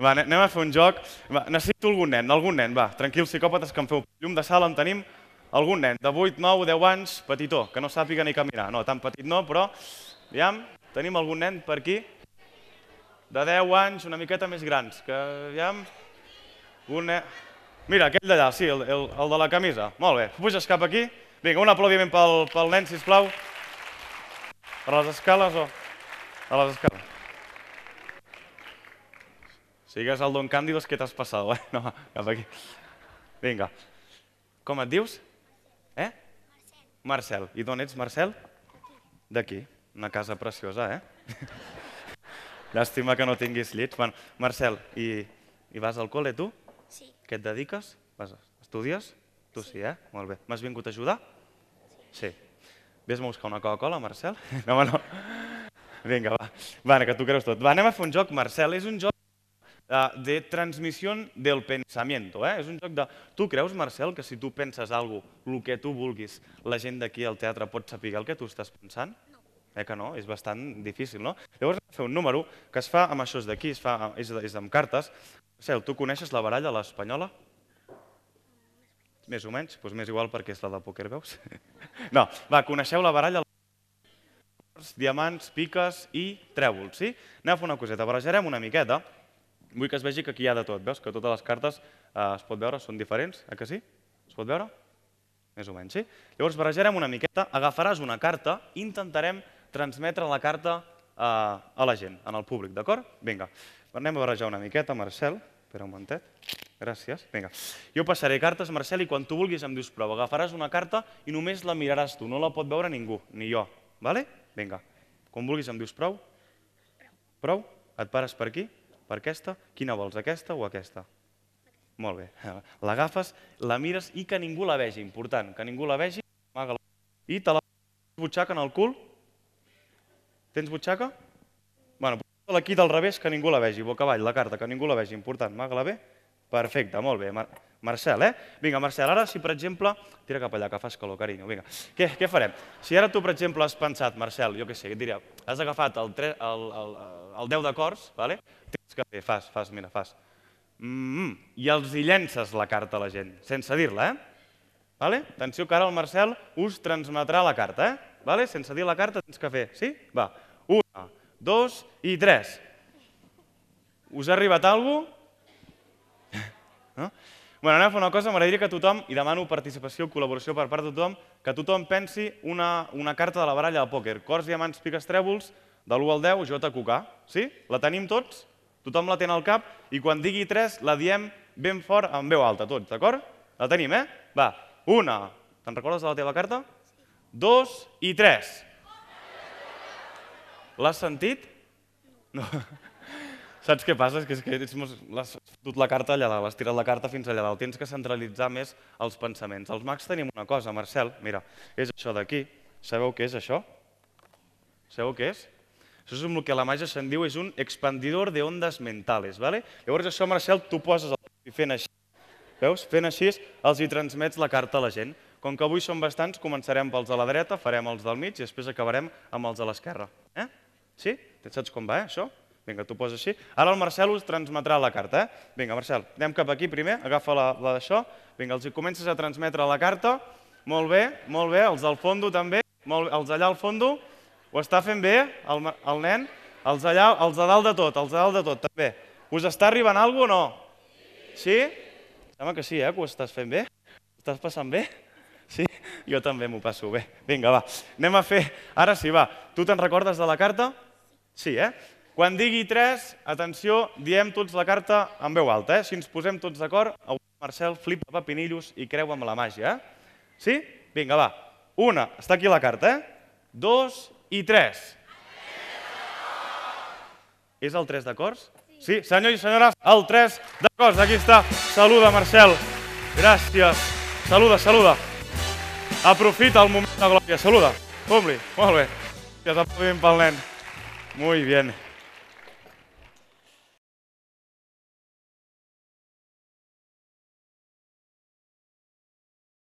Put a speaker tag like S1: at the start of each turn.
S1: Va, anem a fer un joc. Va, necessito algun nen, va. Tranquils, psicòpates, que em feu llum de sala, en tenim algun nen de 8, 9, 10 anys, petitó, que no sàpiga ni caminar. No, tan petit no, però, aviam, tenim algun nen per aquí, de 10 anys, una miqueta més grans, que, aviam, un nen... Mira, aquell d'allà, sí, el de la camisa. Molt bé, puges cap aquí. Vinga, un aplaudiment pel nen, sisplau. Per les escales o... A les escales. Sigues el Don Cándido, és que t'has passat, eh? No, cap aquí. Vinga. Com et dius? Marcel. I d'on ets, Marcel? D'aquí. Una casa preciosa, eh? Llàstima que no tinguis llits. Bueno, Marcel, i vas al col·le, tu?
S2: Sí.
S1: Què et dediques? Estudies? Tu sí, eh? Molt bé. M'has vingut a ajudar? Sí. Ves-me a buscar una Coca-Cola, Marcel? No, home, no. Vinga, va. Va, que tu creus tot. Va, anem a fer un joc, Marcel. És un joc de transmissió del pensamiento. És un joc de... Tu creus, Marcel, que si tu penses alguna cosa, el que tu vulguis, la gent d'aquí al teatre pot saber el que tu estàs pensant?
S2: No.
S1: Que no? És bastant difícil, no? Llavors hem de fer un número que es fa amb això d'aquí, és amb cartes. Marcel, tu coneixes la baralla, l'espanyola? Més o menys? Doncs m'és igual perquè és la de pòquer, veus? No, va, coneixeu la baralla? Diamants, piques i trèvols, sí? Anem a fer una coseta, barrejarem una miqueta. Vull que es vegi que aquí hi ha de tot, veus? Que totes les cartes es pot veure, són diferents, que sí? Es pot veure? Més o menys, sí? Llavors barrejarem una miqueta, agafaràs una carta i intentarem transmetre la carta a la gent, al públic, d'acord? Vinga, anem a barrejar una miqueta, Marcel. Espera un momentet. Gràcies. Vinga. Jo passaré cartes, Marcel, i quan tu vulguis em dius prou. Agafaràs una carta i només la miraràs tu, no la pot veure ningú, ni jo. Vale? Vinga. Quan vulguis em dius prou? Prou? Et pares per aquí? Per aquesta? Quina vols, aquesta o aquesta? Molt bé. L'agafes, la mires i que ningú la vegi. Important, que ningú la vegi. I te la tens butxaca en el cul? Tens butxaca? Bueno, posa-la aquí del revés, que ningú la vegi. Boca avall, la carta, que ningú la vegi. Important. Maga-la bé? Perfecte, molt bé. Marcel, Vinga, Marcel, ara si per exemple... Tira cap allà, que fas calor, carinyo. Vinga, què farem? Si ara tu, per exemple, has pensat, Marcel, jo què sé, et diria, has agafat el 10 d'acords, tens que fer, mira, fas. I els hi llences la carta a la gent, sense dir-la, Atenció que ara el Marcel us transmetrà la carta, Sense dir la carta tens que fer, sí? Va, 1, 2 i 3. Us ha arribat alguna cosa? Bueno, anem a fer una cosa, m'agradaria que tothom, i demano participació, col·laboració per part de tothom, que tothom pensi una carta de la baralla de pòquer. Cors, diamants, piques, trèvols, de l'1 al 10, jota, cucar. Sí? La tenim tots? Tothom la té al cap? I quan digui 3 la diem ben fort, en veu alta, tots, d'acord? La tenim, Va, 1. Te'n recordes de la teva carta? 2 i 3. L'has sentit? No. Saps què passa? És que has fotut la carta allà dalt, has tirat la carta fins allà dalt. Tens que centralitzar més els pensaments. Els mags tenim una cosa, Marcel, mira, és això d'aquí. Sabeu què és això? Sabeu què és? Això és el que a la màgia se'n diu, és un expandidor de ondes mentales. Llavors això, Marcel, tu poses el i fent així. Veus? Fent així els hi transmets la carta a la gent. Com que avui són bastants, començarem pels de la dreta, farem els del mig i després acabarem amb els de l'esquerra. Sí? Saps com va, això? Vinga, tu posa així. Ara el Marcel us transmetrà la carta, Vinga, Marcel, anem cap aquí primer, agafa la d'això. Vinga, els hi comences a transmetre la carta. Molt bé, els del fondo també. Els d'allà al fondo. Ho està fent bé, el nen? Els de dalt de tot, també. Us està arribant alguna cosa o no? Sí? Sembla que sí, que ho estàs fent bé. Ho estàs passant bé? Sí? Jo també m'ho passo bé. Vinga, va. Anem a fer... Ara sí, va. Tu te'n recordes de la carta? Sí, Quan digui 3, atenció, diem tots la carta en veu alta. Si ens posem tots d'acord, el Marcel flipa pepinillos i creu amb la màgia. Sí? Vinga, va. 1, està aquí la carta, 2 i 3. És el 3 d'acords? Sí, senyors i senyores, el 3 d'acords. Aquí està. Saluda, Marcel. Gràcies. Saluda. Aprofita el moment de glòria. Saluda. Pum-li. Molt bé. Ja t'aplaudim pel nen. Muy bien.